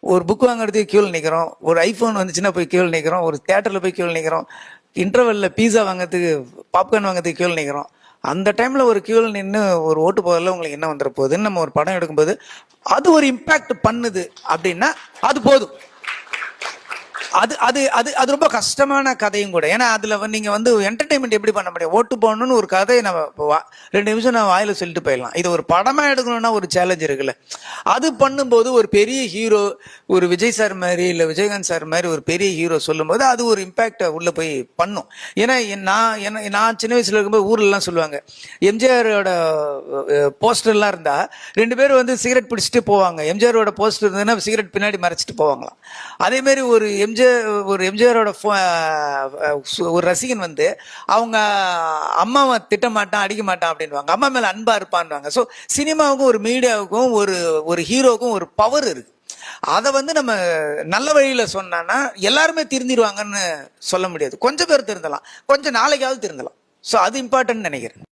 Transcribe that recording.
ஒரு புக் வாங்குறதுக்கு கியூவில் நிற்கிறோம், ஒரு ஐஃபோன் வந்துச்சுன்னா போய் கியூவில் நிற்கிறோம், ஒரு தியேட்டரில் போய் கியூவில் நிற்கிறோம், இன்டர்வெல்ல பீஸா வாங்குறதுக்கு பாப்கார்ன் வாங்குறதுக்கு கியூவில் நிற்கிறோம். அந்த டைமில் ஒரு கியூவில் நின்று ஒரு ஓட்டு போதில் உங்களுக்கு என்ன வந்துட போகுதுன்னு நம்ம ஒரு படம் எடுக்கும்போது அது ஒரு இம்பேக்ட் பண்ணுது அப்படின்னா அது போதும். அது அது அது அது ரொம்ப கஷ்டமான கதையும் கூட. ஏன்னா அதுல நீங்க என்டர்டைன்மெண்ட் எப்படி பண்ண முடியும்? ஓட்டு போடணும்னு ஒரு கதையை நம்ம 2 நிமிஷம் நான் வாயில சொல்லிட்டு போயிடலாம். இது ஒரு படமா எடுக்கணும்னா ஒரு சேலஞ்ச் இருக்குல்ல. அது பண்ணும்போது ஒரு பெரிய ஹீரோ, ஒரு விஜய் சார் மாதிரி இல்ல விஜயகாந்த் சார் மாதிரி ஒரு பெரிய ஹீரோ சொல்லும்போது அது ஒரு இம்பாக்ட் உள்ள போய் பண்ணும். ஏன்னா நான் சின்ன வயசுல இருக்கும்போது ஊர்ல எல்லாம் சொல்லுவாங்க, எம்ஜிஆரோட போஸ்டர்லாம் இருந்தா 2 பேரும் சிகரெட் பிடிச்சிட்டு போவாங்க. எம்ஜிஆரோட போஸ்டர் இருந்ததுன்னா சிகரெட் பின்னாடி மறைச்சிட்டு போவாங்களாம். அதே மாதிரி ஒரு எம்ஜிஆரோட ஒரு ரசிகன் அவங்க அம்மாவை திட்ட மாட்டான், அடிக்க மாட்டான் அப்படின்வாங்க, அம்மா மேல அன்பா இருப்பான்வாங்க. ஸோ சினிமாவுக்கும் ஒரு மீடியாவுக்கும் ஒரு ஹீரோவுக்கும் ஒரு பவர் இருக்கு. அதை நம்ம நல்ல வழியில சொன்னா எல்லாருமே திருந்திடுவாங்கன்னு சொல்ல முடியாது. கொஞ்சம் பேர் திருந்தலாம், கொஞ்சம் நாளைக்காவது திருந்தலாம். ஸோ அது இம்பார்ட்டன்ட் நினைக்கிறேன்.